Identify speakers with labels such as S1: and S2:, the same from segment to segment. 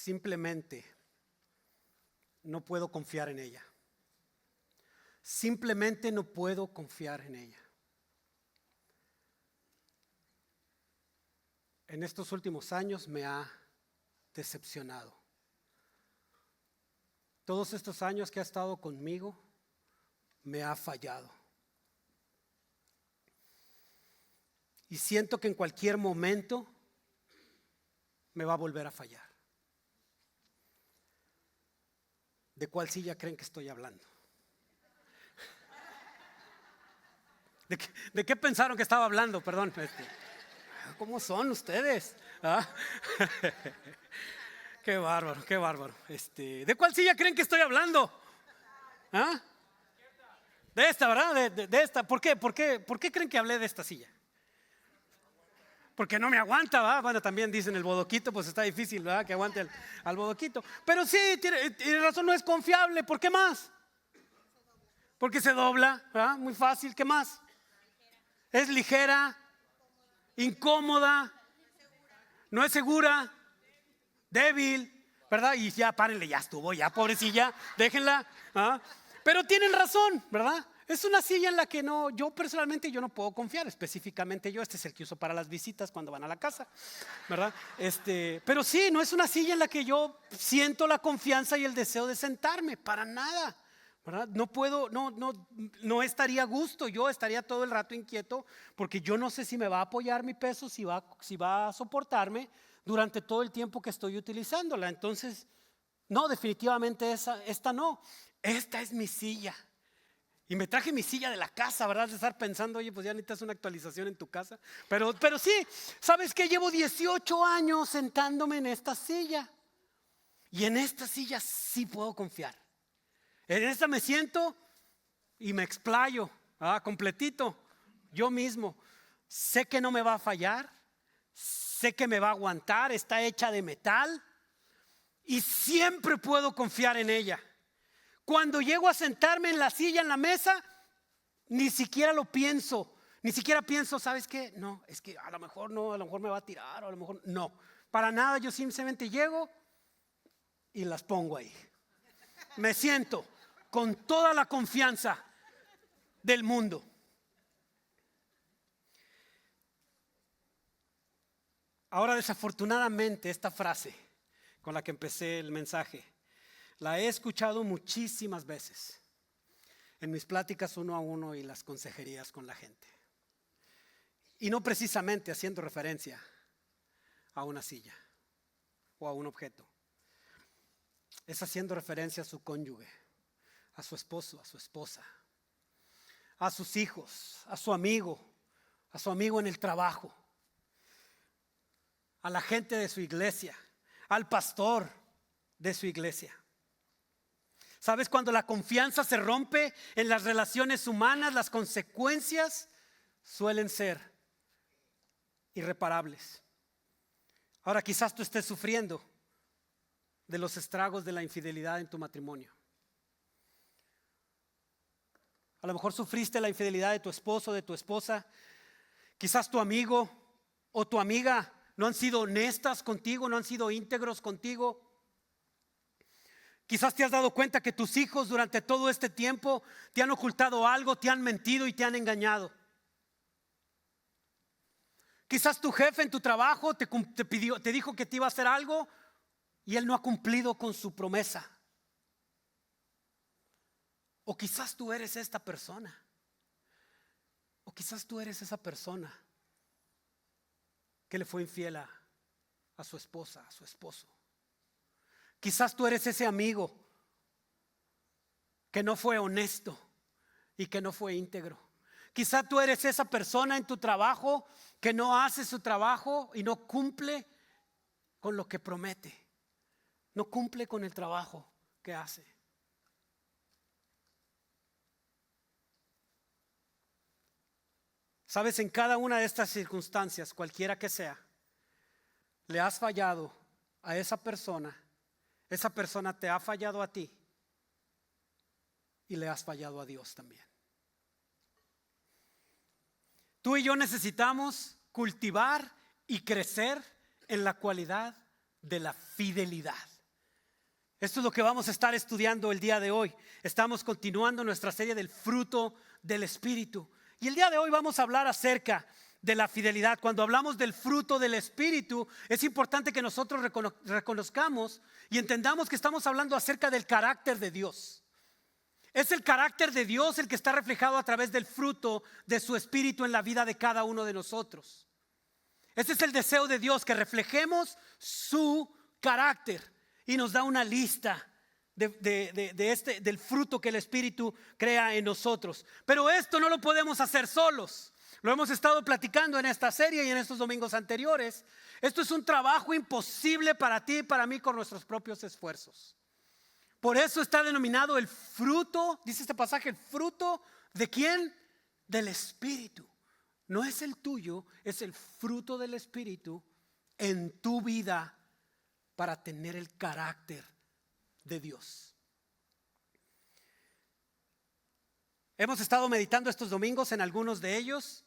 S1: simplemente no puedo confiar en ella. Simplemente no puedo confiar en ella. En estos últimos años me ha decepcionado. Todos estos años que ha estado conmigo, me ha fallado. Y siento que en cualquier momento me va a volver a fallar. ¿De cuál silla creen que estoy hablando? ¿De qué pensaron que estaba hablando? Perdón. ¿Cómo son ustedes? ¿Ah? Qué bárbaro, qué bárbaro. ¿De cuál silla creen que estoy hablando? ¿Ah? De esta, ¿verdad? De esta. ¿Por qué creen que hablé de esta silla? Porque no me aguanta, ¿verdad? Bueno, también dicen el bodoquito, pues está difícil, ¿verdad? Que aguante al bodoquito. Pero sí, tiene razón, no es confiable. ¿Por qué más? Porque se dobla, ¿verdad? Muy fácil. ¿Qué más? Es ligera, incómoda, no es segura, débil, ¿verdad? Y ya párenle, ya estuvo, ya pobrecilla, déjenla. ¿Ah? Pero tienen razón, ¿verdad? Es una silla en la que yo personalmente no puedo confiar, específicamente yo. Este es el que uso para las visitas cuando van a la casa, ¿verdad? Pero sí, no es una silla en la que yo siento la confianza y el deseo de sentarme, para nada, ¿verdad? No puedo, no estaría a gusto, yo estaría todo el rato inquieto porque yo no sé si me va a apoyar mi peso, si va a soportarme durante todo el tiempo que estoy utilizándola. Entonces, no, definitivamente esta no. Esta es mi silla. Y me traje mi silla de la casa, ¿verdad? De estar pensando, oye, pues ya necesitas una actualización en tu casa. Pero sí, ¿sabes qué? Llevo 18 años sentándome en esta silla. Y en esta silla sí puedo confiar. En esta me siento y me explayo, completito, yo mismo. Sé que no me va a fallar, sé que me va a aguantar, está hecha de metal y siempre puedo confiar en ella. Cuando llego a sentarme en la silla, en la mesa, ni siquiera lo pienso, ni siquiera pienso, ¿sabes qué? No, es que a lo mejor no, a lo mejor me va a tirar, o a lo mejor no. Para nada, yo simplemente llego y las pongo ahí. Me siento con toda la confianza del mundo. Ahora, desafortunadamente, esta frase con la que empecé el mensaje, la he escuchado muchísimas veces en mis pláticas uno a uno y las consejerías con la gente. Y no precisamente haciendo referencia a una silla o a un objeto. Es haciendo referencia a su cónyuge, a su esposo, a su esposa, a sus hijos, a su amigo en el trabajo, a la gente de su iglesia, al pastor de su iglesia. ¿Sabes? Cuando la confianza se rompe en las relaciones humanas, las consecuencias suelen ser irreparables. Ahora, quizás tú estés sufriendo de los estragos de la infidelidad en tu matrimonio. A lo mejor sufriste la infidelidad de tu esposo, de tu esposa. Quizás tu amigo o tu amiga no han sido honestas contigo, no han sido íntegros contigo. Quizás te has dado cuenta que tus hijos durante todo este tiempo te han ocultado algo, te han mentido y te han engañado. Quizás tu jefe en tu trabajo te dijo que te iba a hacer algo y él no ha cumplido con su promesa. O quizás tú eres esta persona. O quizás tú eres esa persona que le fue infiel a su esposa, a su esposo. Quizás tú eres ese amigo que no fue honesto y que no fue íntegro. Quizás tú eres esa persona en tu trabajo que no hace su trabajo y no cumple con lo que promete. No cumple con el trabajo que hace. Sabes, en cada una de estas circunstancias, cualquiera que sea, le has fallado a esa persona te ha fallado a ti y le has fallado a Dios también. Tú y yo necesitamos cultivar y crecer en la cualidad de la fidelidad. Esto es lo que vamos a estar estudiando el día de hoy. Estamos continuando nuestra serie del fruto del Espíritu. Y el día de hoy vamos a hablar acerca de la fidelidad. Cuando hablamos del fruto del Espíritu, es importante que nosotros reconozcamos y entendamos que estamos hablando acerca del carácter de Dios. Es el carácter de Dios el que está reflejado a través del fruto de su Espíritu en la vida de cada uno de nosotros. Ese es el deseo de Dios, que reflejemos su carácter. Y nos da una lista del fruto que el Espíritu crea en nosotros. Pero esto no lo podemos hacer solos. Lo hemos estado platicando en esta serie y en estos domingos anteriores. Esto es un trabajo imposible para ti y para mí con nuestros propios esfuerzos. Por eso está denominado el fruto, dice este pasaje, el fruto ¿de quién? Del Espíritu. No es el tuyo, es el fruto del Espíritu en tu vida para tener el carácter de Dios. Hemos estado meditando estos domingos en algunos de ellos,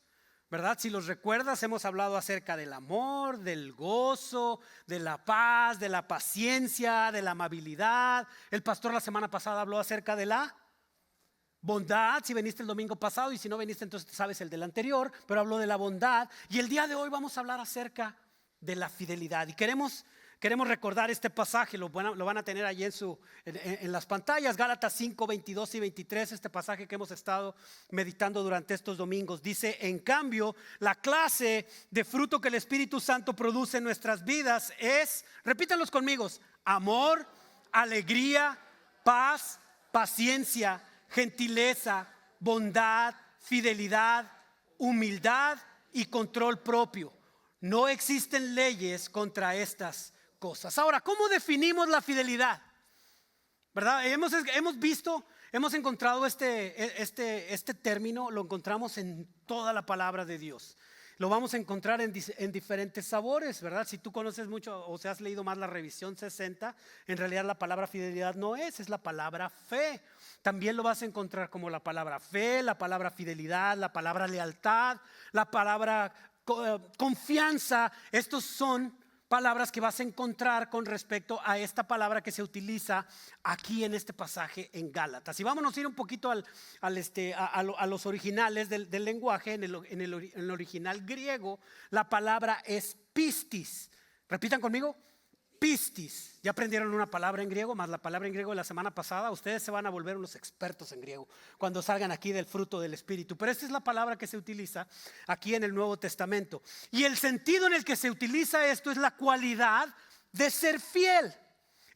S1: ¿verdad? Si los recuerdas, hemos hablado acerca del amor, del gozo, de la paz, de la paciencia, de la amabilidad. El pastor la semana pasada habló acerca de la bondad, si viniste el domingo pasado, y si no viniste entonces sabes el del anterior, pero habló de la bondad. Y el día de hoy vamos a hablar acerca de la fidelidad. Y queremos recordar este pasaje, lo van a tener allí en las pantallas, Gálatas 5, 22 y 23, este pasaje que hemos estado meditando durante estos domingos. Dice, en cambio, la clase de fruto que el Espíritu Santo produce en nuestras vidas es, repítanlos conmigo, amor, alegría, paz, paciencia, gentileza, bondad, fidelidad, humildad y control propio. No existen leyes contra estas cosas. Ahora, ¿cómo definimos la fidelidad? ¿Verdad? Hemos encontrado este término, lo encontramos en toda la palabra de Dios. Lo vamos a encontrar en diferentes sabores, ¿verdad? Si tú conoces mucho o si has leído más la revisión 60, en realidad la palabra fidelidad no es la palabra fe. También lo vas a encontrar como la palabra fe, la palabra fidelidad, la palabra lealtad, la palabra confianza. Estos son palabras que vas a encontrar con respecto a esta palabra que se utiliza aquí en este pasaje en Gálatas. Y vámonos a ir un poquito a los originales del lenguaje. En el original griego la palabra es pistis. Repitan conmigo, pistis. Ya aprendieron una palabra en griego, más la palabra en griego de la semana pasada. Ustedes se van a volver unos expertos en griego cuando salgan aquí del fruto del Espíritu. Pero esta es la palabra que se utiliza aquí en el Nuevo Testamento. Y el sentido en el que se utiliza esto es la cualidad de ser fiel.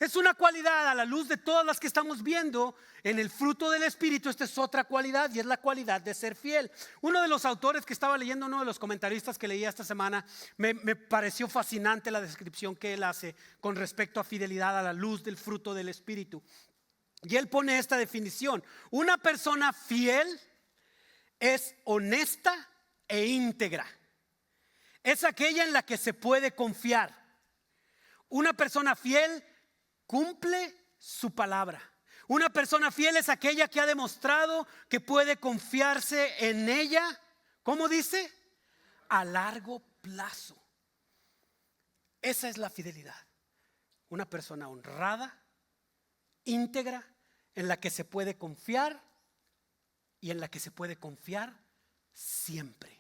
S1: Es una cualidad a la luz de todas las que estamos viendo en el fruto del Espíritu. Esta es otra cualidad y es la cualidad de ser fiel. Uno de los autores que estaba leyendo, uno de los comentaristas que leía esta semana, me pareció fascinante la descripción que él hace con respecto a fidelidad a la luz del fruto del Espíritu. Y él pone esta definición: una persona fiel es honesta e íntegra. Es aquella en la que se puede confiar. Una persona fiel cumple su palabra. Una persona fiel es aquella que ha demostrado que puede confiarse en ella. ¿Cómo dice? A largo plazo. Esa es la fidelidad. Una persona honrada, íntegra, en la que se puede confiar y en la que se puede confiar siempre.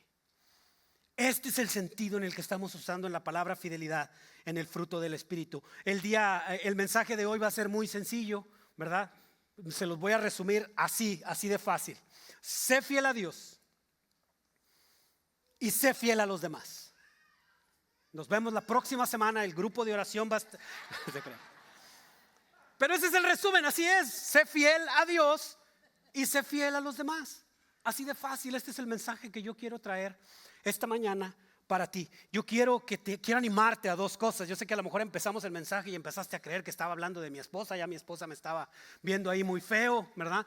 S1: Este es el sentido en el que estamos usando en la palabra fidelidad en el fruto del Espíritu. El mensaje de hoy va a ser muy sencillo, ¿verdad? Se los voy a resumir así de fácil. Sé fiel a Dios y sé fiel a los demás. Nos vemos la próxima semana. El grupo de oración va a estar... Pero ese es el resumen, así es. Sé fiel a Dios y sé fiel a los demás. Así de fácil. Este es el mensaje que yo quiero traer esta mañana para ti. Yo quiero animarte a dos cosas. Yo sé que a lo mejor empezamos el mensaje y empezaste a creer que estaba hablando de mi esposa. Ya mi esposa me estaba viendo ahí muy feo, ¿verdad?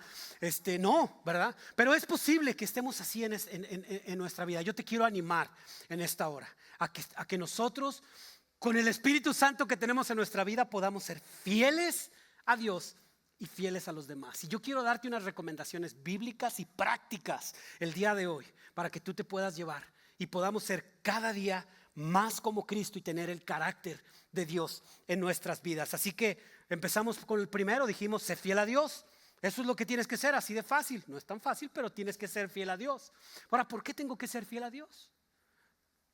S1: No, ¿verdad? Pero es posible que estemos así en nuestra vida. Yo te quiero animar en esta hora a que nosotros, con el Espíritu Santo que tenemos en nuestra vida, podamos ser fieles a Dios y fieles a los demás. Y yo quiero darte unas recomendaciones bíblicas y prácticas el día de hoy para que tú te puedas llevar y podamos ser cada día más como Cristo y tener el carácter de Dios en nuestras vidas. Así que Empezamos con el primero, dijimos, sé fiel a Dios. Eso es lo que tienes que ser, así de fácil. No es tan fácil, pero tienes que ser fiel a Dios. Ahora, ¿por qué tengo que ser fiel a Dios?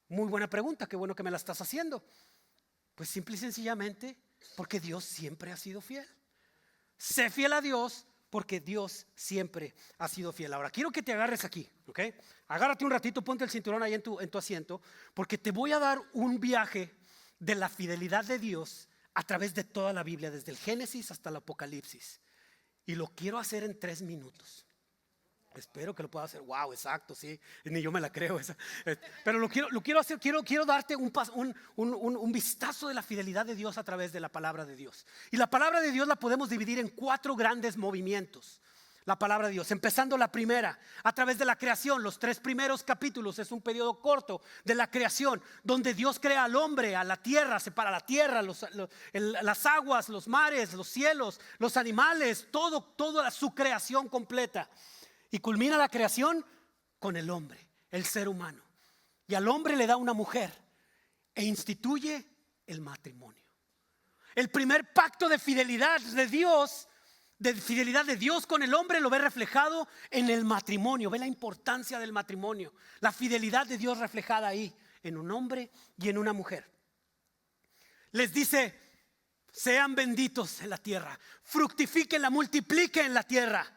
S1: Muy buena pregunta, qué bueno que me la estás haciendo. Pues simple y sencillamente porque Dios siempre ha sido fiel. Sé fiel a Dios porque Dios siempre ha sido fiel. Ahora, quiero que te agarres aquí, ¿ok? Agárrate un ratito, ponte el cinturón ahí en tu asiento, porque te voy a dar un viaje de la fidelidad de Dios a través de toda la Biblia, desde el Génesis hasta el Apocalipsis. Y lo quiero hacer en 3 minutos. Espero que lo pueda hacer. Wow, exacto, sí. Ni yo me la creo esa. Pero lo quiero hacer. Quiero darte un vistazo de la fidelidad de Dios a través de la palabra de Dios. Y la palabra de Dios la podemos dividir en 4 grandes movimientos. La palabra de Dios, empezando la primera, a través de la creación. Los 3 primeros capítulos es un periodo corto de la creación, donde Dios crea al hombre, a la tierra, separa la tierra, las aguas, los mares, los cielos, los animales, toda su creación completa. Y culmina la creación con el hombre, el ser humano. Y al hombre le da una mujer e instituye el matrimonio. El primer pacto de fidelidad de Dios, con el hombre, lo ve reflejado en el matrimonio. Ve la importancia del matrimonio, la fidelidad de Dios reflejada ahí, en un hombre y en una mujer. Les dice, sean benditos en la tierra, fructifiquen, multipliquen la tierra.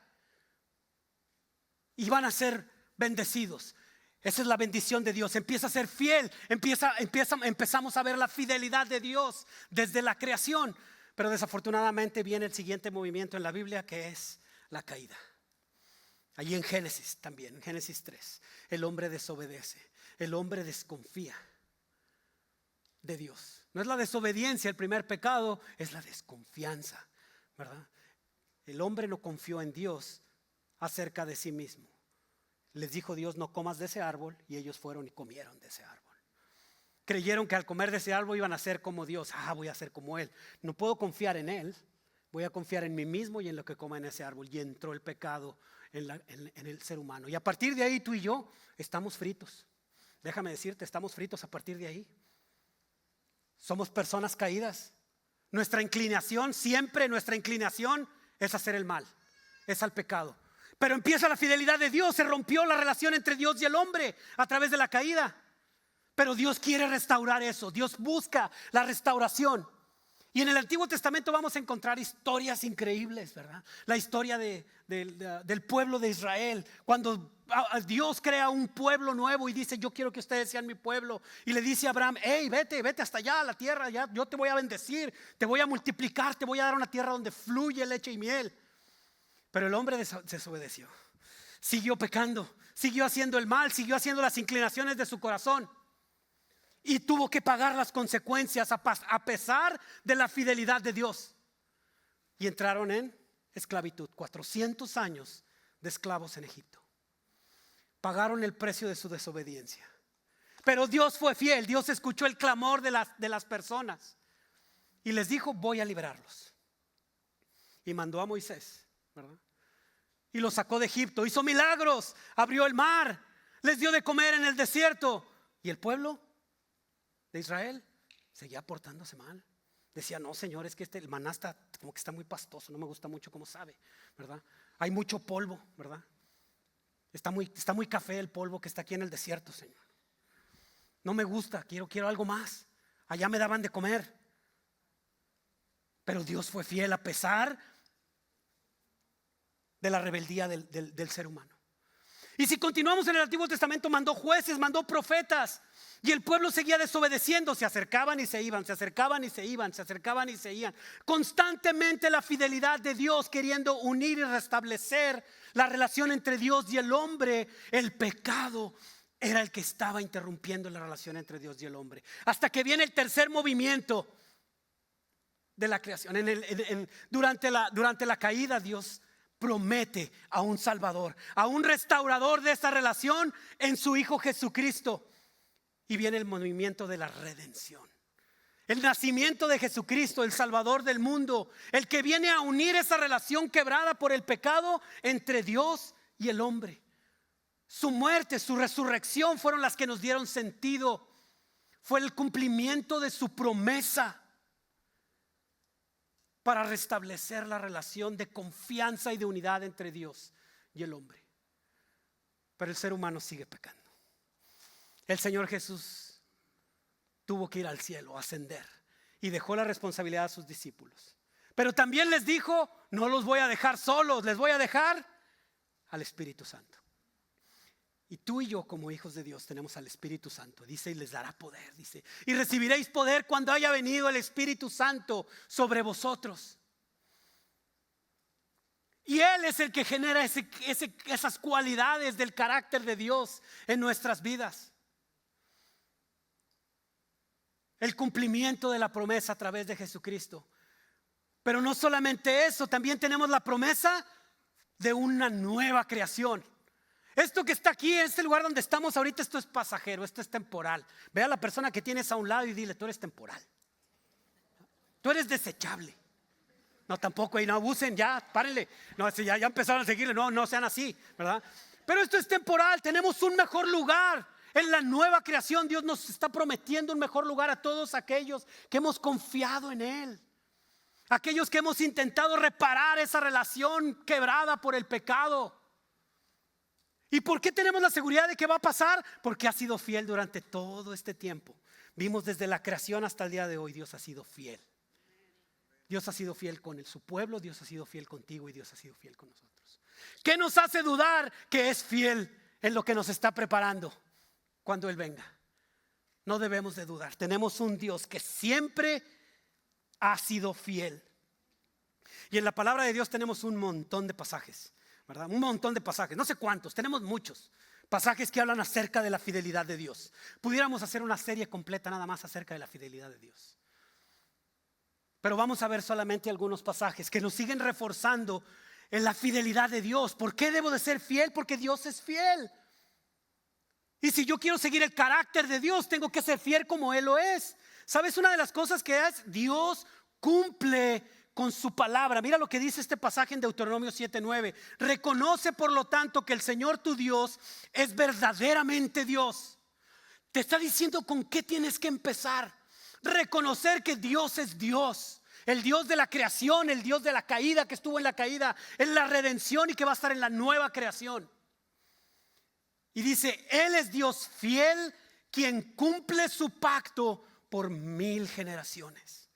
S1: Y van a ser bendecidos. Esa es la bendición de Dios. Empieza a ser fiel. Empezamos a ver la fidelidad de Dios desde la creación. Pero desafortunadamente viene el siguiente movimiento en la Biblia, que es la caída. Allí en Génesis también, en Génesis 3, el hombre desobedece. El hombre desconfía de Dios. No es la desobediencia el primer pecado, es la desconfianza, ¿verdad? El hombre no confió en Dios acerca de sí mismo. Les dijo Dios, no comas de ese árbol, y ellos fueron y comieron de ese árbol. Creyeron que al comer de ese árbol iban a ser como Dios. Voy a ser como Él. No puedo confiar en Él, voy a confiar en mí mismo y en lo que coma en ese árbol. Y entró el pecado en el ser humano. Y a partir de ahí tú y yo estamos fritos. Déjame decirte, estamos fritos a partir de ahí. Somos personas caídas. Nuestra inclinación es hacer el mal, es al pecado. Pero empieza la fidelidad de Dios. Se rompió la relación entre Dios y el hombre a través de la caída. Pero Dios quiere restaurar eso. Dios busca la restauración. Y en el Antiguo Testamento vamos a encontrar historias increíbles, ¿verdad? La historia del pueblo de Israel. Cuando Dios crea un pueblo nuevo y dice, yo quiero que ustedes sean mi pueblo. Y le dice a Abraham, hey, vete hasta allá a la tierra. Yo te voy a bendecir, te voy a multiplicar, te voy a dar una tierra donde fluye leche y miel. Pero el hombre desobedeció, siguió pecando, siguió haciendo el mal, siguió haciendo las inclinaciones de su corazón y tuvo que pagar las consecuencias a pesar de la fidelidad de Dios. Y entraron en esclavitud, 400 años de esclavos en Egipto. Pagaron el precio de su desobediencia. Pero Dios fue fiel, Dios escuchó el clamor de las personas y les dijo, voy a liberarlos. Y mandó a Moisés, ¿verdad? Y los sacó de Egipto, hizo milagros, abrió el mar, les dio de comer en el desierto. Y el pueblo de Israel seguía portándose mal. Decía, no, Señor, es que el maná está como que está muy pastoso, no me gusta mucho como sabe, ¿verdad? Hay mucho polvo, ¿verdad? Está muy café el polvo que está aquí en el desierto, Señor. No me gusta, quiero algo más. Allá me daban de comer. Pero Dios fue fiel a pesar de la rebeldía del ser humano. Y si continuamos en el Antiguo Testamento, mandó jueces, mandó profetas, y el pueblo seguía desobedeciendo. Se acercaban y se iban, se acercaban y se iban, se acercaban y se iban. Constantemente la fidelidad de Dios queriendo unir y restablecer la relación entre Dios y el hombre. El pecado era el que estaba interrumpiendo la relación entre Dios y el hombre. Hasta que viene el tercer movimiento de la creación. Durante la caída, Dios promete a un Salvador, a un restaurador de esa relación en su Hijo Jesucristo. Y viene el movimiento de la redención. El nacimiento de Jesucristo, el Salvador del mundo, el que viene a unir esa relación quebrada por el pecado entre Dios y el hombre. Su muerte, su resurrección fueron las que nos dieron sentido. Fue el cumplimiento de su promesa. para restablecer la relación de confianza y de unidad entre Dios y el hombre. Pero el ser humano sigue pecando. El Señor Jesús tuvo que ir al cielo, ascender, y dejó la responsabilidad a sus discípulos. Pero también les dijo: no los voy a dejar solos, les voy a dejar al Espíritu Santo. Y tú y yo, como hijos de Dios, tenemos al Espíritu Santo. Dice: y les dará poder, dice, y recibiréis poder cuando haya venido el Espíritu Santo sobre vosotros. Y Él es el que genera esas cualidades del carácter de Dios en nuestras vidas. El cumplimiento de la promesa a través de Jesucristo. Pero no solamente eso, también tenemos la promesa de una nueva creación. Esto que está aquí, en este lugar donde estamos ahorita, esto es pasajero, esto es temporal. Ve a la persona que tienes a un lado y dile: tú eres temporal, tú eres desechable. No, tampoco, y no abusen, ya, párenle. No, ya empezaron a seguirle, no sean así, ¿verdad? Pero esto es temporal, tenemos un mejor lugar. En la nueva creación Dios nos está prometiendo un mejor lugar a todos aquellos que hemos confiado en Él. Aquellos que hemos intentado reparar esa relación quebrada por el pecado. ¿Y por qué tenemos la seguridad de que va a pasar? Porque ha sido fiel durante todo este tiempo. Vimos desde la creación hasta el día de hoy, Dios ha sido fiel. Dios ha sido fiel con su pueblo, Dios ha sido fiel contigo y Dios ha sido fiel con nosotros. ¿Qué nos hace dudar que es fiel en lo que nos está preparando cuando Él venga? No debemos de dudar. Tenemos un Dios que siempre ha sido fiel. Y en la palabra de Dios tenemos un montón de pasajes, ¿verdad? Un montón de pasajes, no sé cuántos, tenemos muchos pasajes que hablan acerca de la fidelidad de Dios. Pudiéramos hacer una serie completa nada más acerca de la fidelidad de Dios. Pero vamos a ver solamente algunos pasajes que nos siguen reforzando en la fidelidad de Dios. ¿Por qué debo de ser fiel? Porque Dios es fiel. Y si yo quiero seguir el carácter de Dios, tengo que ser fiel como Él lo es. ¿Sabes? Una de las cosas que es: Dios cumple con su palabra. Mira lo que dice este pasaje en Deuteronomio 7:9. Reconoce por lo tanto que el Señor tu Dios es verdaderamente Dios. Te está diciendo con qué tienes que empezar. Reconocer que Dios es Dios. El Dios de la creación, el Dios de la caída, que estuvo en la caída, en la redención y que va a estar en la nueva creación. Y dice: Él es Dios fiel, quien cumple su pacto por 1000 generaciones.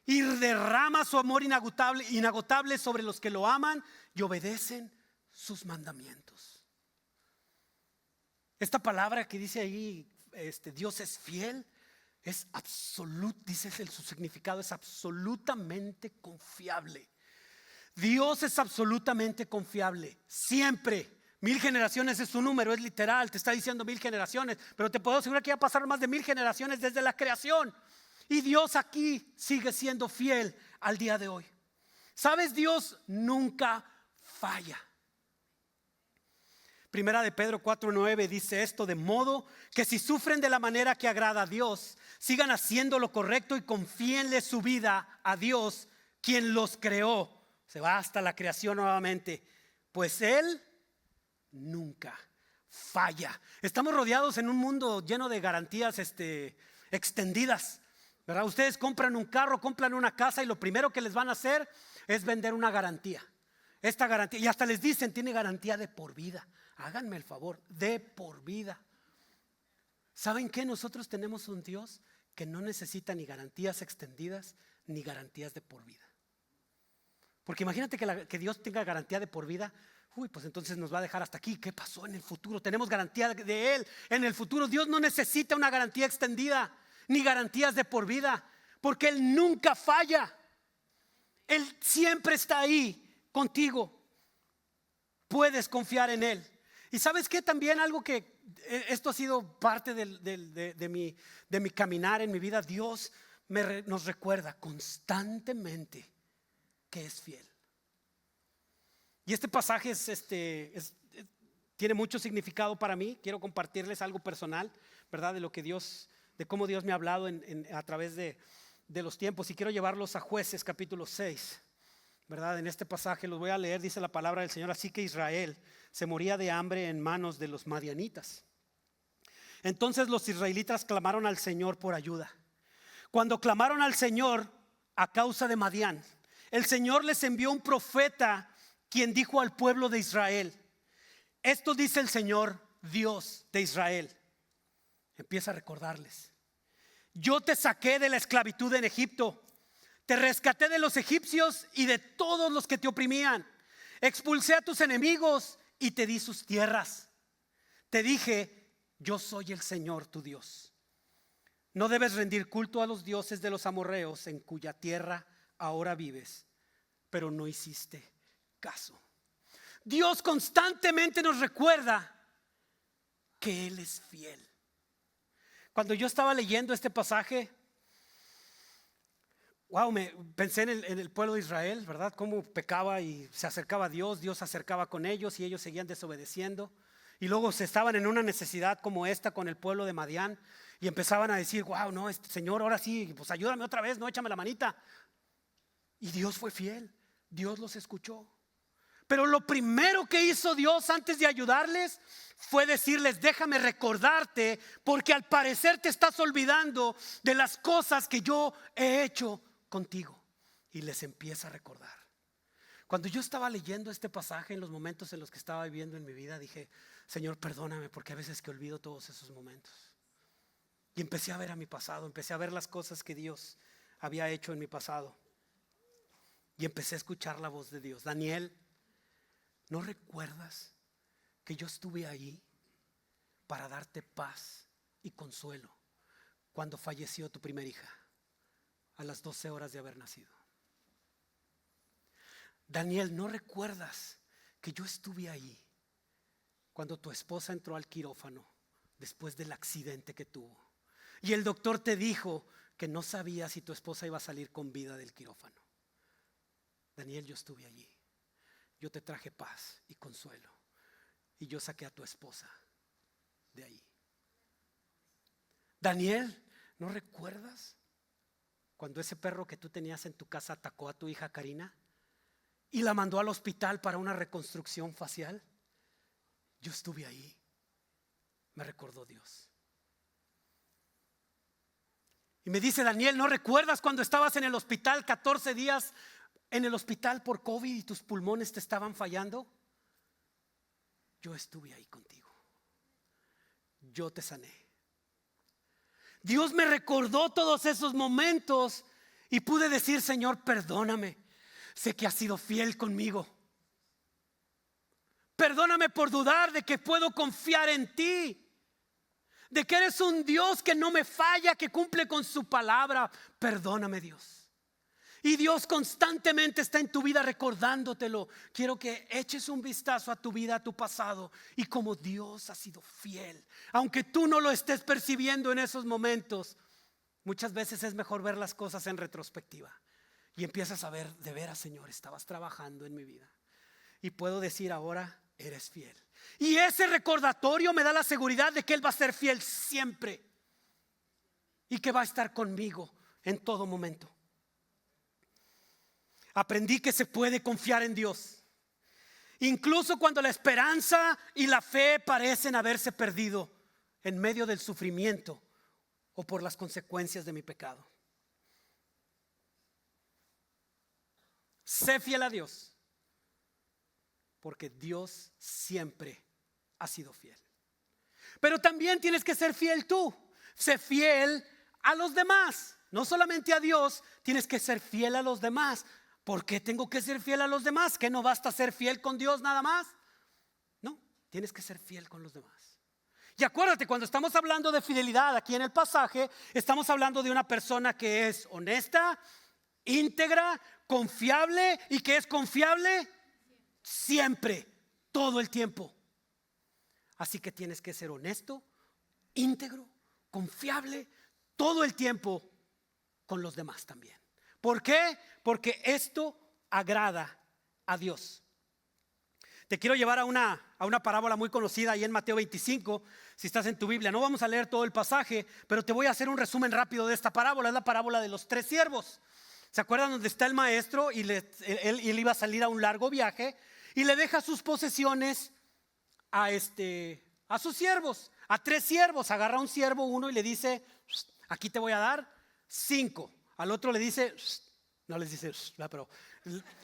S1: Y derrama su amor inagotable sobre los que lo aman y obedecen sus mandamientos. Esta palabra que dice ahí, Dios es fiel, es absoluto, dice su significado, es absolutamente confiable. Dios es absolutamente confiable, siempre. 1000 generaciones es un número, es literal, te está diciendo 1000 generaciones, pero te puedo asegurar que va a pasar más de 1000 generaciones desde la creación. Y Dios aquí sigue siendo fiel al día de hoy. ¿Sabes? Dios nunca falla. Primera de Pedro 4:9 dice esto: de modo que si sufren de la manera que agrada a Dios, sigan haciendo lo correcto y confíenle su vida a Dios, quien los creó. Se va hasta la creación nuevamente, pues Él nunca falla. Estamos rodeados en un mundo lleno de garantías extendidas, ¿verdad? Ustedes compran un carro, compran una casa y lo primero que les van a hacer es vender una garantía. Esta garantía, y hasta les dicen: tiene garantía de por vida. Háganme el favor, de por vida. ¿Saben qué? Nosotros tenemos un Dios que no necesita ni garantías extendidas ni garantías de por vida. Porque imagínate que Dios tenga garantía de por vida. Pues entonces nos va a dejar hasta aquí. ¿Qué pasó en el futuro? Tenemos garantía de Él en el futuro. Dios no necesita una garantía extendida ni garantías de por vida, porque Él nunca falla. Él siempre está ahí contigo. Puedes confiar en Él. Y sabes que también algo que esto ha sido parte de mi caminar en mi vida. Dios nos recuerda constantemente que es fiel. Y este pasaje tiene mucho significado para mí. Quiero compartirles algo personal, ¿verdad? De cómo Dios me ha hablado a través de los tiempos. Y quiero llevarlos a Jueces capítulo 6, ¿verdad? En este pasaje los voy a leer. Dice la palabra del Señor: así que Israel se moría de hambre en manos de los madianitas. Entonces los israelitas clamaron al Señor por ayuda. Cuando clamaron al Señor a causa de Madián, el Señor les envió un profeta quien dijo al pueblo de Israel: esto dice el Señor, Dios de Israel. Empieza a recordarles: yo te saqué de la esclavitud en Egipto, te rescaté de los egipcios y de todos los que te oprimían. Expulsé a tus enemigos y te di sus tierras. Te dije: yo soy el Señor tu Dios. No debes rendir culto a los dioses de los amorreos en cuya tierra ahora vives, pero no hiciste caso. Dios constantemente nos recuerda que Él es fiel. Cuando yo estaba leyendo este pasaje, pensé en el pueblo de Israel, ¿verdad? Cómo pecaba y se acercaba a Dios, Dios se acercaba con ellos y ellos seguían desobedeciendo. Y luego se estaban en una necesidad como esta con el pueblo de Madián y empezaban a decir: no, Señor, ahora sí, pues ayúdame otra vez, no, échame la manita. Y Dios fue fiel, Dios los escuchó. Pero lo primero que hizo Dios antes de ayudarles fue decirles: déjame recordarte, porque al parecer te estás olvidando de las cosas que yo he hecho contigo. Y les empieza a recordar. Cuando yo estaba leyendo este pasaje, en los momentos en los que estaba viviendo en mi vida, dije: Señor, perdóname, porque a veces que olvido todos esos momentos. Y empecé a ver a mi pasado, empecé a ver las cosas que Dios había hecho en mi pasado. Y empecé a escuchar la voz de Dios. Daniel, ¿no recuerdas que yo estuve ahí para darte paz y consuelo cuando falleció tu primera hija a las 12 horas de haber nacido? Daniel, ¿no recuerdas que yo estuve ahí cuando tu esposa entró al quirófano después del accidente que tuvo? Y el doctor te dijo que no sabía si tu esposa iba a salir con vida del quirófano. Daniel, yo estuve allí. Yo te traje paz y consuelo. Y yo saqué a tu esposa de ahí. Daniel, ¿no recuerdas cuando ese perro que tú tenías en tu casa atacó a tu hija Karina y la mandó al hospital para una reconstrucción facial? Yo estuve ahí. Me recordó Dios. Y me dice: Daniel, ¿no recuerdas cuando estabas en el hospital 14 días en el hospital por COVID y tus pulmones te estaban fallando? Yo estuve ahí contigo. Yo te sané. Dios me recordó todos esos momentos y pude decir: Señor, perdóname. Sé que has sido fiel conmigo. Perdóname por dudar de que puedo confiar en ti, de que eres un Dios que no me falla, que cumple con su palabra. Perdóname, Dios. Y Dios constantemente está en tu vida recordándotelo. Quiero que eches un vistazo a tu vida, a tu pasado, y como Dios ha sido fiel. Aunque tú no lo estés percibiendo en esos momentos, muchas veces es mejor ver las cosas en retrospectiva. Y empiezas a ver: de veras, Señor, estabas trabajando en mi vida. Y puedo decir ahora: eres fiel. Y ese recordatorio me da la seguridad de que Él va a ser fiel siempre. Y que va a estar conmigo en todo momento. Aprendí que se puede confiar en Dios, incluso cuando la esperanza y la fe parecen haberse perdido en medio del sufrimiento o por las consecuencias de mi pecado. Sé fiel a Dios, porque Dios siempre ha sido fiel. Pero también tienes que ser fiel tú. Sé fiel a los demás. No solamente a Dios, tienes que ser fiel a los demás. ¿Por qué tengo que ser fiel a los demás? ¿Que no basta ser fiel con Dios nada más? No, tienes que ser fiel con los demás. Y acuérdate, cuando estamos hablando de fidelidad aquí en el pasaje, estamos hablando de una persona que es honesta, íntegra, confiable. ¿Y que es confiable? Siempre, todo el tiempo. Así que tienes que ser honesto, íntegro, confiable, todo el tiempo con los demás también. ¿Por qué? Porque esto agrada a Dios. Te quiero llevar a una parábola muy conocida ahí en Mateo 25. Si estás en tu Biblia, no vamos a leer todo el pasaje, pero te voy a hacer un resumen rápido de esta parábola. Es la parábola de los 3 siervos. ¿Se acuerdan donde está el maestro y él iba a salir a un largo viaje y le deja sus posesiones a sus siervos, a 3 siervos? Agarra a un siervo, uno, y le dice: aquí te voy a dar 5. Al otro le dice, no les dice, pero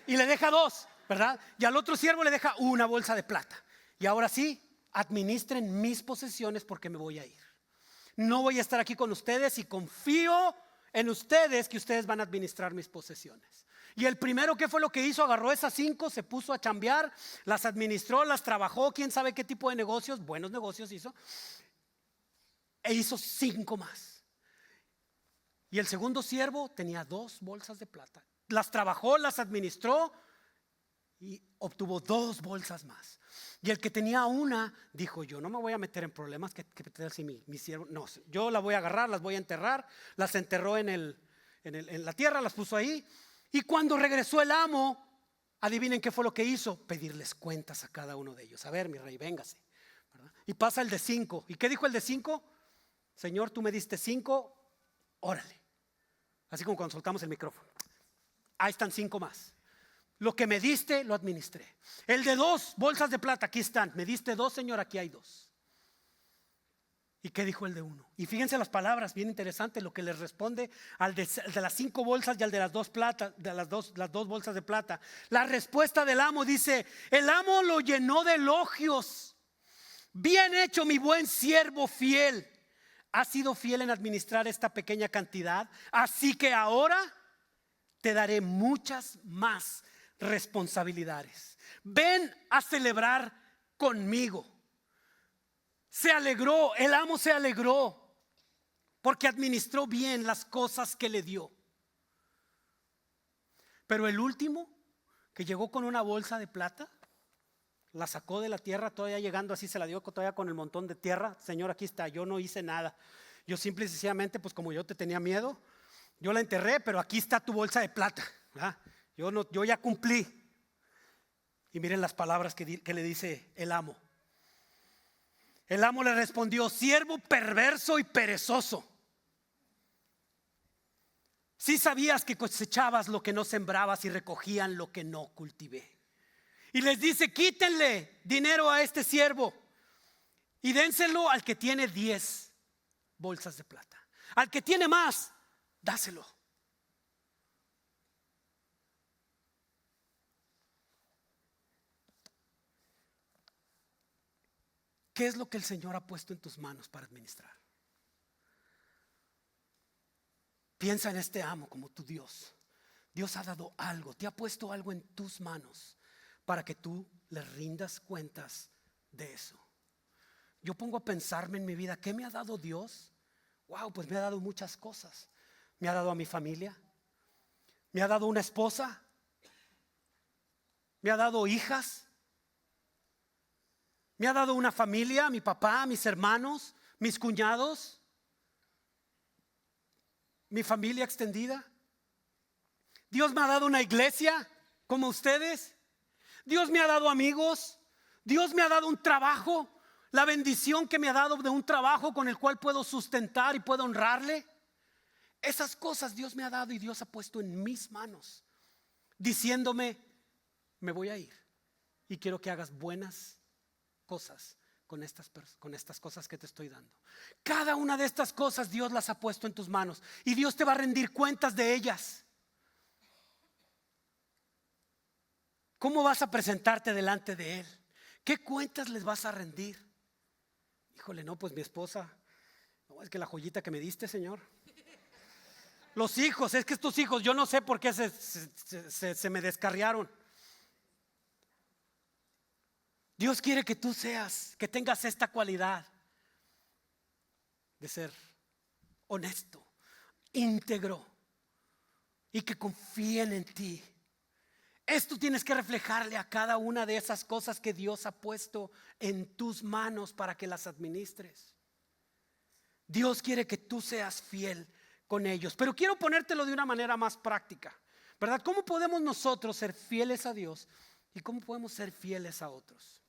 S1: Y le deja 2, ¿verdad? Y al otro siervo le deja una bolsa de plata. Y ahora sí, administren mis posesiones porque me voy a ir. No voy a estar aquí con ustedes y confío en ustedes que ustedes van a administrar mis posesiones. Y el primero, ¿qué fue lo que hizo? Agarró esas 5, se puso a chambear, las administró, las trabajó, quién sabe qué tipo de negocios, buenos negocios hizo. E hizo 5 más. Y el segundo siervo tenía 2 bolsas de plata. Las trabajó, las administró y obtuvo 2 bolsas más. Y el que tenía una dijo: yo no me voy a meter en problemas, que tal si mi siervo, no, yo la voy a agarrar, las voy a enterrar. Las enterró en la tierra, las puso ahí. Y cuando regresó el amo, adivinen qué fue lo que hizo: pedirles cuentas a cada uno de ellos. A ver, mi rey, véngase, ¿verdad? Y pasa el de 5. ¿Y qué dijo el de 5? Señor, tú me diste 5, órale. Así como cuando soltamos el micrófono. Ahí están 5 más. Lo que me diste lo administré. El de 2 bolsas de plata, aquí están. Me diste 2, Señor, aquí hay 2. ¿Y qué dijo el de 1? Y fíjense las palabras, bien interesante lo que les responde al de las 5 bolsas y al de las 2 plata, de las dos bolsas de plata. La respuesta del amo dice: el amo lo llenó de elogios. Bien hecho, mi buen siervo fiel. Has sido fiel en administrar esta pequeña cantidad, así que ahora te daré muchas más responsabilidades. Ven a celebrar conmigo. Se alegró, el amo se alegró porque administró bien las cosas que le dio. Pero el último, que llegó con una bolsa de plata, la sacó de la tierra, todavía llegando así, se la dio todavía con el montón de tierra. Señor, aquí está, yo no hice nada. Yo simple y sencillamente, pues como yo te tenía miedo, yo la enterré, pero aquí está tu bolsa de plata, ¿verdad? Yo ya cumplí. Y miren las palabras que le dice el amo. El amo le respondió: siervo perverso y perezoso. Sí sabías que cosechabas lo que no sembrabas y recogían lo que no cultivé. Y les dice: quítenle dinero a este siervo y dénselo al que tiene 10 bolsas de plata. Al que tiene más, dáselo. ¿Qué es lo que el Señor ha puesto en tus manos para administrar? Piensa en este amo como tu Dios. Dios ha dado algo, te ha puesto algo en tus manos para que tú le rindas cuentas de eso. Yo pongo a pensarme en mi vida, ¿qué me ha dado Dios? Wow, pues me ha dado muchas cosas. Me ha dado a mi familia, me ha dado una esposa, me ha dado hijas, me ha dado una familia, mi papá, mis hermanos, mis cuñados, mi familia extendida. Dios me ha dado una iglesia como ustedes. Dios me ha dado amigos. Dios me ha dado un trabajo. La bendición que me ha dado de un trabajo con el cual puedo sustentar y puedo honrarle. Esas cosas Dios me ha dado y Dios ha puesto en mis manos, diciéndome: me voy a ir y quiero que hagas buenas cosas con estas cosas que te estoy dando. Cada una de estas cosas Dios las ha puesto en tus manos y Dios te va a rendir cuentas de ellas. ¿Cómo vas a presentarte delante de Él? ¿Qué cuentas les vas a rendir? Híjole, no, pues mi esposa, no, es que la joyita que me diste, Señor. Los hijos, es que estos hijos, yo no sé por qué se me descarriaron. Dios quiere que tú que tengas esta cualidad de ser honesto, íntegro y que confíen en ti. Esto tienes que reflejarle a cada una de esas cosas que Dios ha puesto en tus manos para que las administres. Dios quiere que tú seas fiel con ellos, pero quiero ponértelo de una manera más práctica, ¿verdad? ¿Cómo podemos nosotros ser fieles a Dios y cómo podemos ser fieles a otros?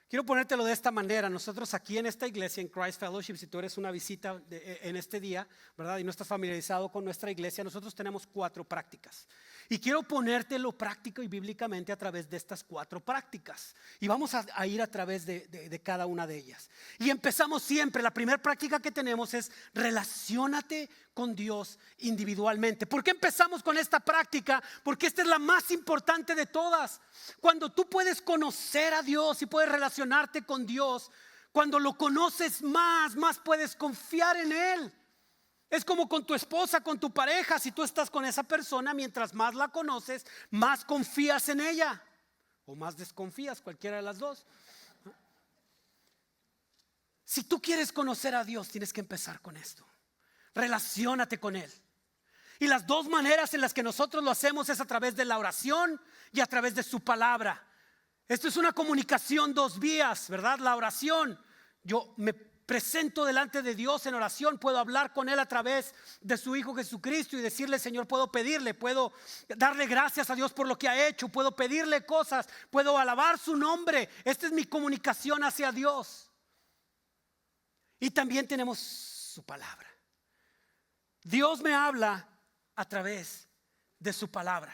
S1: Quiero ponértelo de esta manera. Nosotros aquí en esta iglesia, en Christ Fellowship, si tú eres una visita en este día, ¿verdad? Y no estás familiarizado con nuestra iglesia, nosotros tenemos 4 prácticas. Y quiero ponértelo práctico y bíblicamente a través de estas 4 prácticas. Y vamos a ir a través de cada una de ellas. Y empezamos siempre, la primera práctica que tenemos es: relaciónate con Dios individualmente. ¿Por qué empezamos con esta práctica? Porque esta es la más importante de todas. Cuando tú puedes conocer a Dios y puedes relacionarte con Dios, cuando lo conoces más puedes confiar en Él. Es como con tu esposa, con tu pareja. Si tú estás con esa persona, mientras más la conoces, más confías en ella. O más desconfías, cualquiera de las dos. Si tú quieres conocer a Dios, tienes que empezar con esto. Relaciónate con Él. Y las dos maneras en las que nosotros lo hacemos es a través de la oración y a través de su palabra. Esto es una comunicación dos vías, ¿verdad? La oración, yo me presento delante de Dios en oración, puedo hablar con Él a través de su Hijo Jesucristo y decirle: Señor, puedo pedirle, puedo darle gracias a Dios por lo que ha hecho, puedo pedirle cosas, puedo alabar su nombre. Esta es mi comunicación hacia Dios. Y también tenemos su palabra. Dios me habla a través de su palabra.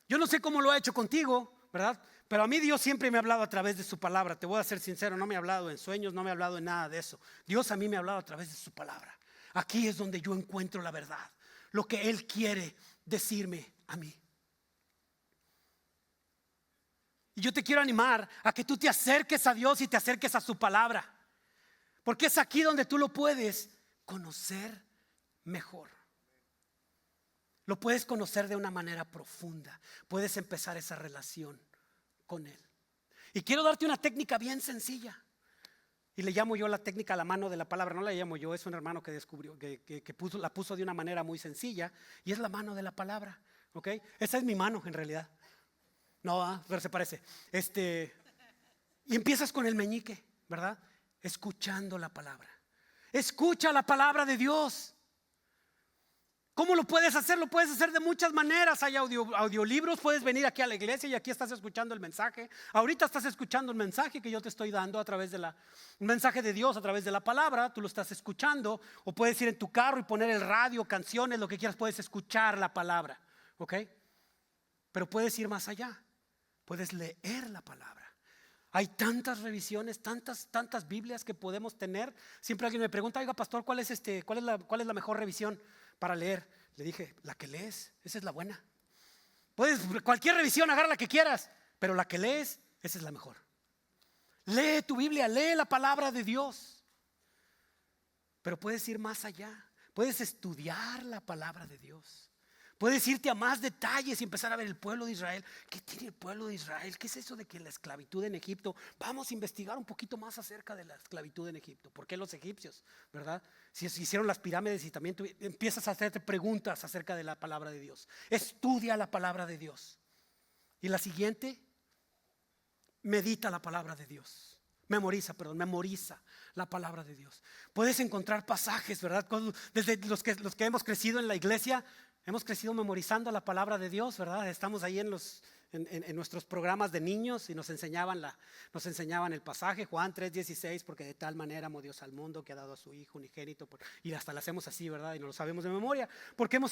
S1: Yo no sé cómo lo ha hecho contigo, ¿verdad? Pero a mí Dios siempre me ha hablado a través de su palabra. Te voy a ser sincero, no me ha hablado en sueños, no me ha hablado en nada de eso. Dios a mí me ha hablado a través de su palabra. Aquí es donde yo encuentro la verdad, lo que Él quiere decirme a mí. Y yo te quiero animar a que tú te acerques a Dios y te acerques a su palabra, porque es aquí donde tú lo puedes conocer mejor. Lo puedes conocer de una manera profunda. Puedes empezar esa relación con Él. Y quiero darte una técnica bien sencilla. Y le llamo yo la técnica la mano de la palabra. No la llamo yo, es un hermano que descubrió, que la puso de una manera muy sencilla. Y es la mano de la palabra. ¿Ok? Esa es mi mano en realidad. No, pero se parece. Y empiezas con el meñique, ¿verdad? Escuchando la palabra. Escucha la palabra de Dios. ¿Cómo lo puedes hacer? Lo puedes hacer de muchas maneras. Hay audiolibros, puedes venir aquí a la iglesia y aquí estás escuchando el mensaje. Ahorita estás escuchando el mensaje que yo te estoy dando a través de un mensaje de Dios, a través de la palabra. Tú lo estás escuchando. O puedes ir en tu carro y poner el radio, canciones, lo que quieras. Puedes escuchar la palabra, ¿ok? Pero puedes ir más allá. Puedes leer la palabra. Hay tantas revisiones, tantas Biblias que podemos tener. Siempre alguien me pregunta: oiga, pastor, ¿cuál es la mejor revisión para leer? Le dije: la que lees, esa es la buena. Puedes cualquier revisión, agarra la que quieras, pero la que lees, esa es la mejor. Lee tu Biblia, lee la palabra de Dios. Pero puedes ir más allá. Puedes estudiar la palabra de Dios. Puedes irte a más detalles y empezar a ver el pueblo de Israel. ¿Qué tiene el pueblo de Israel? ¿Qué es eso de que la esclavitud en Egipto? Vamos a investigar un poquito más acerca de la esclavitud en Egipto. ¿Por qué los egipcios? ¿Verdad? Si hicieron las pirámides y también empiezas a hacerte preguntas acerca de la palabra de Dios. Estudia la palabra de Dios. Y la siguiente, medita la palabra de Dios. Memoriza la palabra de Dios. Puedes encontrar pasajes, ¿verdad? Desde los que hemos crecido en la iglesia, hemos crecido memorizando la palabra de Dios, ¿verdad? Estamos ahí en nuestros programas de niños y nos enseñaban el pasaje, Juan 3:16, porque de tal manera amó Dios al mundo que ha dado a su Hijo unigénito, y hasta lo hacemos así, ¿verdad? Y no lo sabemos de memoria, porque hemos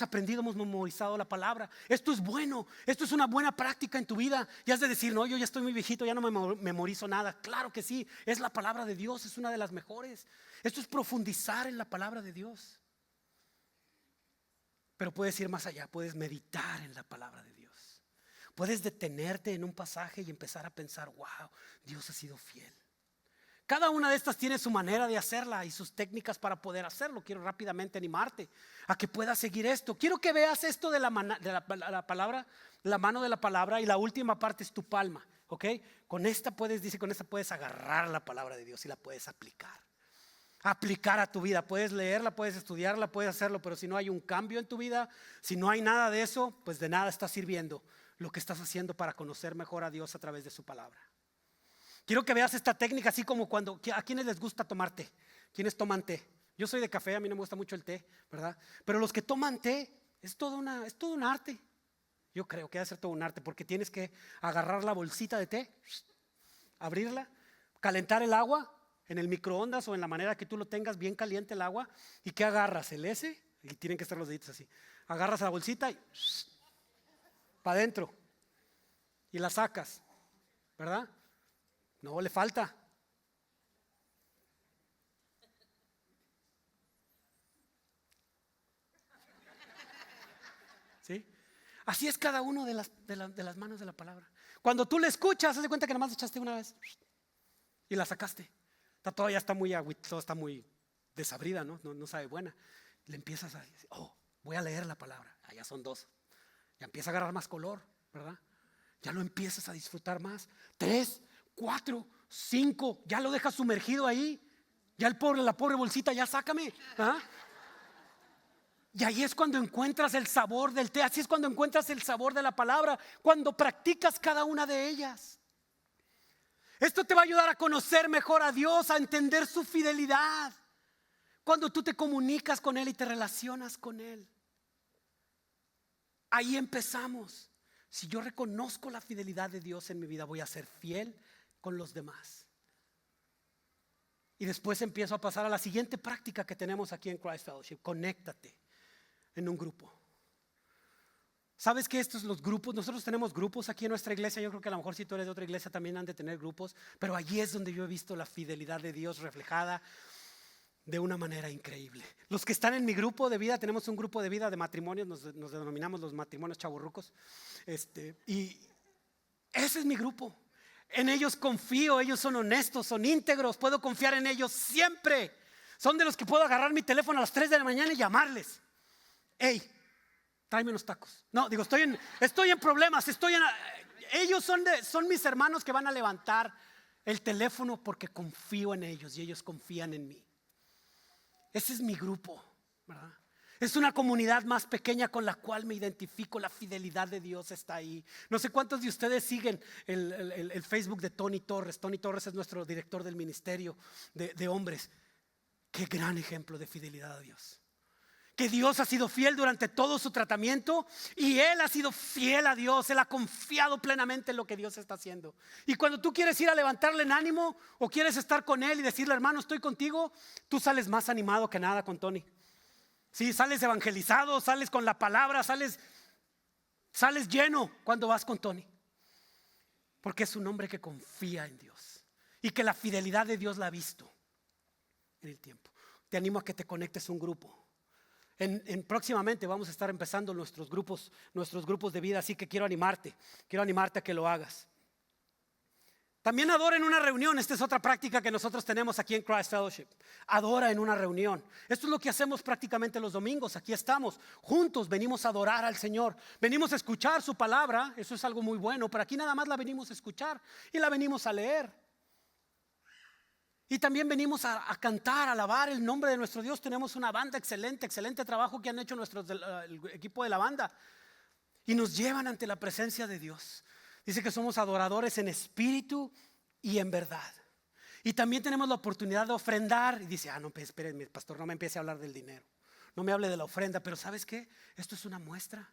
S1: memorizado la palabra. Esto es bueno, esto es una buena práctica en tu vida. Ya has de decir: no, yo ya estoy muy viejito, ya no me memorizo nada. Claro que sí, es la palabra de Dios, es una de las mejores. Esto es profundizar en la palabra de Dios. Pero puedes ir más allá, puedes meditar en la palabra de Dios. Puedes detenerte en un pasaje y empezar a pensar: wow, Dios ha sido fiel. Cada una de estas tiene su manera de hacerla y sus técnicas para poder hacerlo. Quiero rápidamente animarte a que puedas seguir esto. Quiero que veas esto de la palabra, la mano de la palabra, y la última parte es tu palma, ¿ok? Con esta puedes agarrar la palabra de Dios y la puedes aplicar a tu vida. Puedes leerla, puedes estudiarla, puedes hacerlo, pero si no hay un cambio en tu vida, si no hay nada de eso, pues de nada está sirviendo lo que estás haciendo para conocer mejor a Dios a través de su palabra. Quiero que veas esta técnica así como a quienes les gusta tomar té. ¿Quiénes toman té? Yo soy de café, a mí no me gusta mucho el té, ¿verdad? Pero los que toman té, es todo un arte. Yo creo que debe ser todo un arte, porque tienes que agarrar la bolsita de té, abrirla, calentar el agua en el microondas o en la manera que tú lo tengas, bien caliente el agua. ¿Y qué agarras? El S, y tienen que estar los deditos así. Agarras la bolsita y para adentro y la sacas, ¿verdad? No, le falta. Así es cada uno de las manos de la palabra. Cuando tú le escuchas, haz de cuenta que nada más echaste una vez y la sacaste. Todavía está muy agüita, está muy desabrida, no sabe buena. Le empiezas a decir, voy a leer la palabra. Ya son 2. Ya empieza a agarrar más color, ¿verdad? Ya lo empiezas a disfrutar más. 3, 4, 5, ya lo dejas sumergido ahí. Ya la pobre bolsita, ya sácame. ¿Ah? Y ahí es cuando encuentras el sabor del té. Así es cuando encuentras el sabor de la palabra, cuando practicas cada una de ellas. Esto te va a ayudar a conocer mejor a Dios, a entender su fidelidad. Cuando tú te comunicas con Él y te relacionas con Él. Ahí empezamos. Si yo reconozco la fidelidad de Dios en mi vida, voy a ser fiel con los demás. Y después empiezo a pasar a la siguiente práctica que tenemos aquí en Christ Fellowship. Conéctate en un grupo. ¿Sabes que estos los grupos? Nosotros tenemos grupos aquí en nuestra iglesia. Yo creo que a lo mejor si tú eres de otra iglesia también han de tener grupos. Pero allí es donde yo he visto la fidelidad de Dios reflejada de una manera increíble. Los que están en mi grupo de vida, tenemos un grupo de vida de matrimonios, nos denominamos los matrimonios chavorrucos. Y ese es mi grupo. En ellos confío, ellos son honestos, son íntegros, puedo confiar en ellos siempre. Son de los que puedo agarrar mi teléfono a las 3 de la mañana y llamarles. Hey, tráeme unos tacos. No, digo, estoy en problemas, ellos son mis hermanos que van a levantar el teléfono porque confío en ellos y ellos confían en mí. Ese es mi grupo, ¿verdad? Es una comunidad más pequeña con la cual me identifico. La fidelidad de Dios está ahí. No sé cuántos de ustedes siguen el Facebook de Tony Torres. Tony Torres es nuestro director del ministerio de hombres. Qué gran ejemplo de fidelidad a Dios. Que Dios ha sido fiel durante todo su tratamiento y él ha sido fiel a Dios. Él ha confiado plenamente en lo que Dios está haciendo. Y cuando tú quieres ir a levantarle en ánimo o quieres estar con él y decirle, hermano, estoy contigo, tú sales más animado que nada con Tony. Sí, sales evangelizado, sales con la palabra, sales lleno cuando vas con Tony. Porque es un hombre que confía en Dios y que la fidelidad de Dios la ha visto en el tiempo. Te animo a que te conectes a un grupo. Próximamente vamos a estar empezando nuestros grupos de vida, así que quiero animarte a que lo hagas. También adora en una reunión. Esta es otra práctica que nosotros tenemos aquí en Christ Fellowship. Adora en una reunión. Esto es lo que hacemos prácticamente los domingos. Aquí estamos juntos, venimos a adorar al Señor. Venimos a escuchar su palabra. Eso es algo muy bueno, pero aquí nada más la venimos a escuchar y la venimos a leer. Y también venimos a cantar, a alabar el nombre de nuestro Dios. Tenemos una banda excelente trabajo que han hecho el equipo de la banda. Y nos llevan ante la presencia de Dios. Dice que somos adoradores en espíritu y en verdad. Y también tenemos la oportunidad de ofrendar. Y dice, no, espérenme, pastor, no me empiece a hablar del dinero. No me hable de la ofrenda, pero ¿sabes qué? Esto es una muestra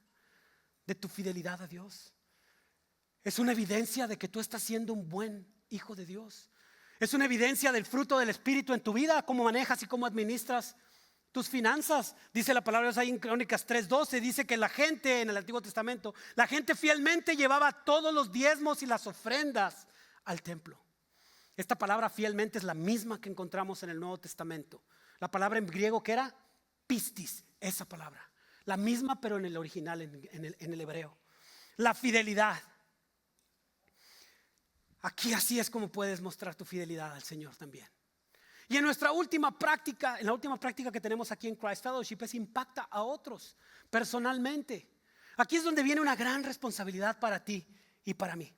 S1: de tu fidelidad a Dios. Es una evidencia de que tú estás siendo un buen hijo de Dios. Es una evidencia del fruto del Espíritu en tu vida, cómo manejas y cómo administras tus finanzas. Dice la palabra de Dios ahí en Crónicas 3:12, dice que la gente en el Antiguo Testamento, la gente fielmente llevaba todos los diezmos y las ofrendas al templo. Esta palabra fielmente es la misma que encontramos en el Nuevo Testamento. La palabra en griego que era pistis, esa palabra. La misma pero en el original, en el hebreo. La fidelidad. Aquí así es como puedes mostrar tu fidelidad al Señor también. Y en la última práctica que tenemos aquí en Christ Fellowship es impacta a otros personalmente. Aquí es donde viene una gran responsabilidad para ti y para mí.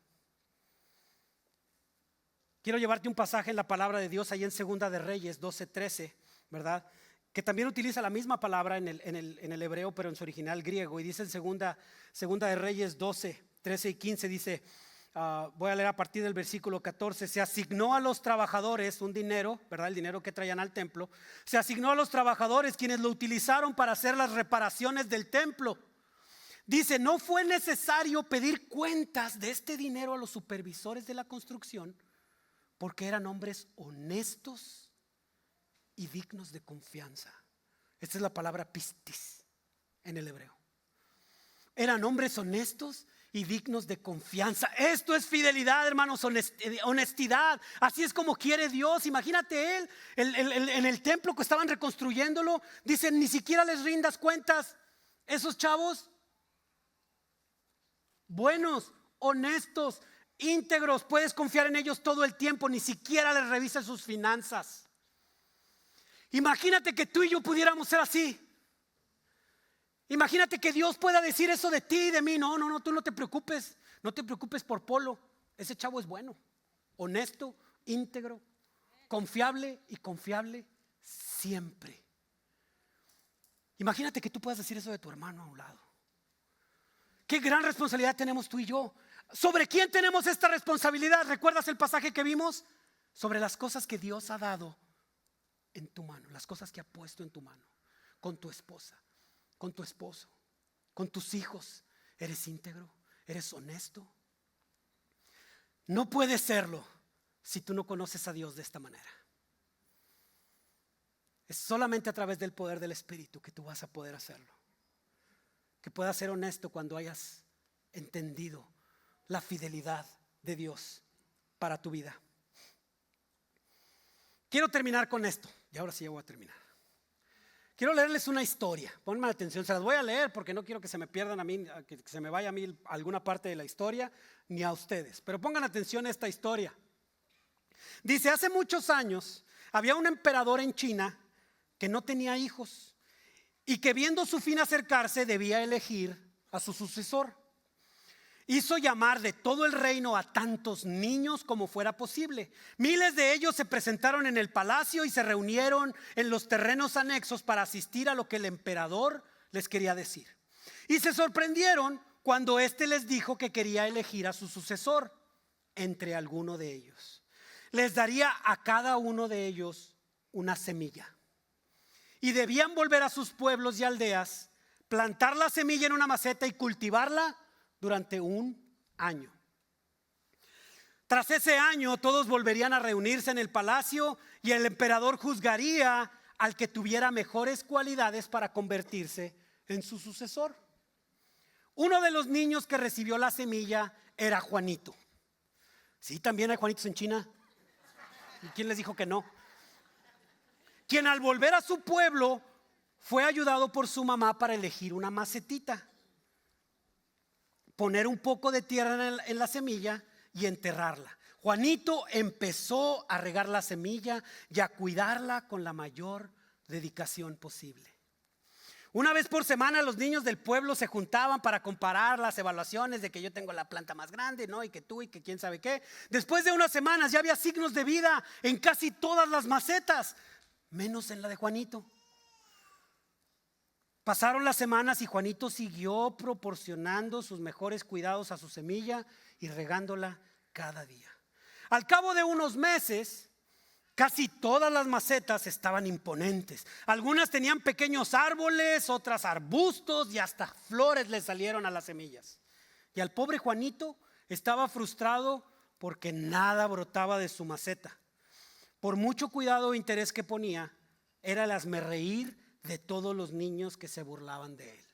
S1: Quiero llevarte un pasaje en la palabra de Dios ahí en Segunda de Reyes 12:13, ¿verdad? Que también utiliza la misma palabra en el hebreo, pero en su original griego. Y dice en Segunda de Reyes 12:13 y 15, dice... voy a leer a partir del versículo 14. Se asignó a los trabajadores un dinero, ¿verdad? El dinero que traían al templo. Se asignó a los trabajadores quienes lo utilizaron para hacer las reparaciones del templo. Dice, no fue necesario pedir cuentas de este dinero a los supervisores de la construcción porque eran hombres honestos y dignos de confianza. Esta es la palabra pistis en el hebreo. Eran hombres honestos y dignos de confianza. Esto es fidelidad, hermanos, honestidad. Así es como quiere Dios. Imagínate él en el templo que estaban reconstruyéndolo. Dicen, ni siquiera les rindas cuentas. Esos chavos buenos, honestos, íntegros. Puedes confiar en ellos todo el tiempo, ni siquiera les revisas sus finanzas. Imagínate que tú y yo pudiéramos ser así. Imagínate que Dios pueda decir eso de ti y de mí. No, tú no te preocupes. No te preocupes por Polo. Ese chavo es bueno, honesto, íntegro, confiable y confiable siempre. Imagínate que tú puedas decir eso de tu hermano a un lado. Qué gran responsabilidad tenemos tú y yo. ¿Sobre quién tenemos esta responsabilidad? ¿Recuerdas el pasaje que vimos? Sobre las cosas que Dios ha dado en tu mano, las cosas que ha puesto en tu mano, con tu esposa, con tu esposo, con tus hijos. ¿Eres íntegro? ¿Eres honesto? No puedes serlo si tú no conoces a Dios de esta manera. Es solamente a través del poder del Espíritu que tú vas a poder hacerlo. Que puedas ser honesto cuando hayas entendido la fidelidad de Dios para tu vida. Quiero terminar con esto. Y ahora sí ya voy a terminar. Quiero leerles una historia. Ponme atención, se las voy a leer porque no quiero que se me pierdan a mí, que se me vaya a mí alguna parte de la historia, ni a ustedes. Pero pongan atención a esta historia. Dice, hace muchos años había un emperador en China que no tenía hijos y que viendo su fin acercarse debía elegir a su sucesor. Hizo llamar de todo el reino a tantos niños como fuera posible. Miles de ellos se presentaron en el palacio y se reunieron en los terrenos anexos para asistir a lo que el emperador les quería decir. Y se sorprendieron cuando éste les dijo que quería elegir a su sucesor entre alguno de ellos. Les daría a cada uno de ellos una semilla. Y debían volver a sus pueblos y aldeas, plantar la semilla en una maceta y cultivarla durante un año. Tras ese año todos volverían a reunirse en el palacio y el emperador juzgaría al que tuviera mejores cualidades para convertirse en su sucesor. Uno de los niños que recibió la semilla era Juanito. Sí, también hay Juanitos en China. ¿Y quién les dijo que no? Quien al volver a su pueblo fue ayudado por su mamá para elegir una macetita, poner un poco de tierra en la semilla y enterrarla. Juanito empezó a regar la semilla y a cuidarla con la mayor dedicación posible. Una vez por semana los niños del pueblo se juntaban para comparar las evaluaciones de que yo tengo la planta más grande, ¿no? Y que tú y que quién sabe qué. Después de unas semanas ya había signos de vida en casi todas las macetas, menos en la de Juanito. Pasaron las semanas y Juanito siguió proporcionando sus mejores cuidados a su semilla y regándola cada día. Al cabo de unos meses, casi todas las macetas estaban imponentes. Algunas tenían pequeños árboles, otras arbustos y hasta flores le salieron a las semillas. Y al pobre Juanito estaba frustrado porque nada brotaba de su maceta. Por mucho cuidado e interés que ponía, era el hazmerreír de todos los niños que se burlaban de él.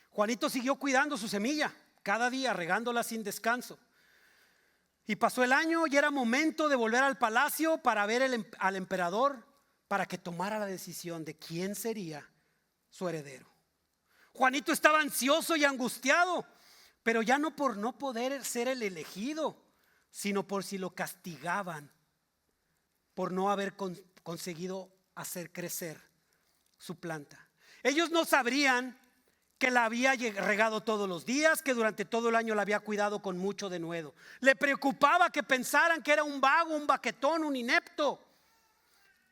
S1: Juanito siguió cuidando su semilla, cada día regándola sin descanso. Y pasó el año y era momento de volver al palacio para ver al emperador, para que tomara la decisión de quién sería su heredero. Juanito estaba ansioso y angustiado, pero ya no por no poder ser el elegido, sino por si lo castigaban por no haber conseguido hacer crecer su planta. Ellos no sabrían que la había regado todos los días, que durante todo el año la había cuidado con mucho denuedo. Le preocupaba que pensaran que era un vago, un baquetón, un inepto.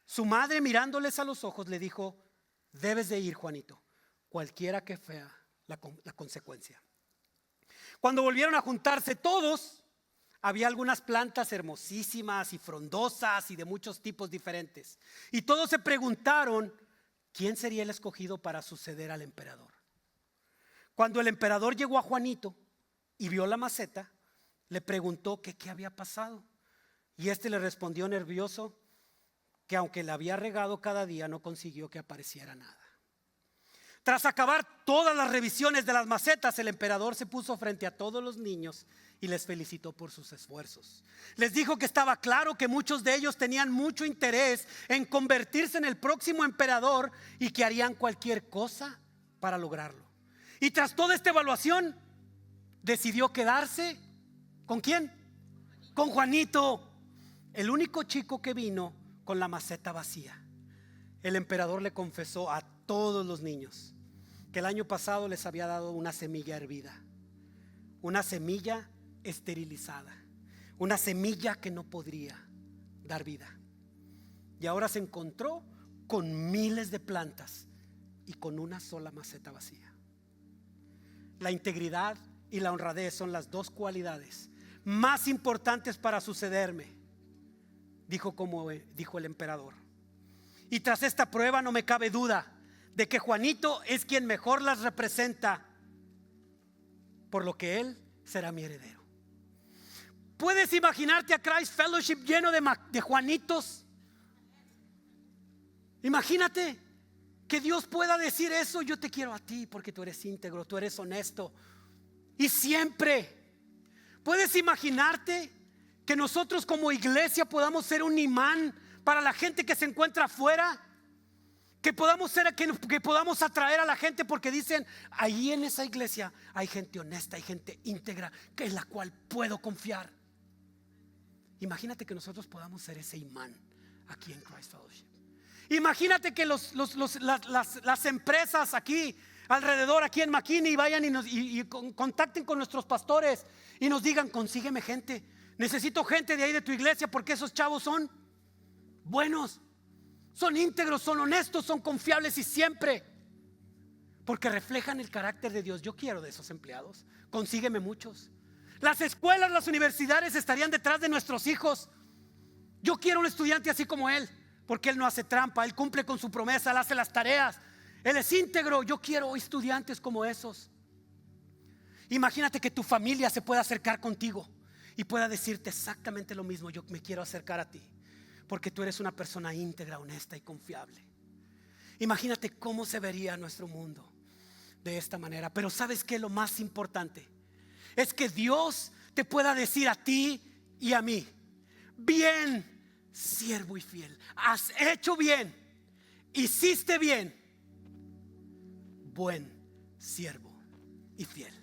S1: Su madre, mirándoles a los ojos, le dijo: debes de ir, Juanito, cualquiera que sea la consecuencia. Cuando volvieron a juntarse todos, había algunas plantas hermosísimas y frondosas y de muchos tipos diferentes. Y todos se preguntaron quién sería el escogido para suceder al emperador. Cuando el emperador llegó a Juanito y vio la maceta, le preguntó que qué había pasado. Y este le respondió nervioso que aunque la había regado cada día, no consiguió que apareciera nada. Tras acabar todas las revisiones de las macetas, el emperador se puso frente a todos los niños y les felicitó por sus esfuerzos. Les dijo que estaba claro que muchos de ellos tenían mucho interés en convertirse en el próximo emperador y que harían cualquier cosa para lograrlo. Y tras toda esta evaluación, decidió quedarse. ¿Con quién? Con Juanito, el único chico que vino con la maceta vacía. El emperador le confesó a todos los niños que el año pasado les había dado una semilla hervida, una semilla esterilizada, una semilla que no podría dar vida. Y ahora se encontró con miles de plantas y con una sola maceta vacía. La integridad y la honradez son las dos cualidades más importantes para sucederme, dijo el emperador. Y tras esta prueba no me cabe duda de que Juanito es quien mejor las representa, por lo que él será mi heredero. ¿Puedes imaginarte a Christ Fellowship lleno de Juanitos? Imagínate que Dios pueda decir eso: yo te quiero a ti porque tú eres íntegro, tú eres honesto. Y siempre puedes imaginarte que nosotros como iglesia podamos ser un imán para la gente que se encuentra afuera, que podamos atraer a la gente porque dicen: ahí en esa iglesia hay gente honesta, hay gente íntegra en la cual puedo confiar. Imagínate que nosotros podamos ser ese imán aquí en Christ Fellowship. Imagínate que las empresas aquí alrededor, aquí en McKinney, vayan y contacten con nuestros pastores y nos digan: consígueme gente, necesito gente de ahí de tu iglesia, porque esos chavos son buenos, son íntegros, son honestos, son confiables y siempre, porque reflejan el carácter de Dios. Yo quiero de esos empleados, consígueme muchos. Las escuelas, las universidades estarían detrás de nuestros hijos. Yo quiero un estudiante así como él, porque él no hace trampa, él cumple con su promesa, él hace las tareas, él es íntegro. Yo quiero estudiantes como esos. Imagínate que tu familia se pueda acercar contigo y pueda decirte exactamente lo mismo: yo me quiero acercar a ti porque tú eres una persona íntegra, honesta y confiable. Imagínate cómo se vería nuestro mundo de esta manera. Pero ¿sabes qué? Lo más importante es que Dios te pueda decir a ti y a mí: bien, siervo y fiel, has hecho bien, hiciste bien, buen siervo y fiel.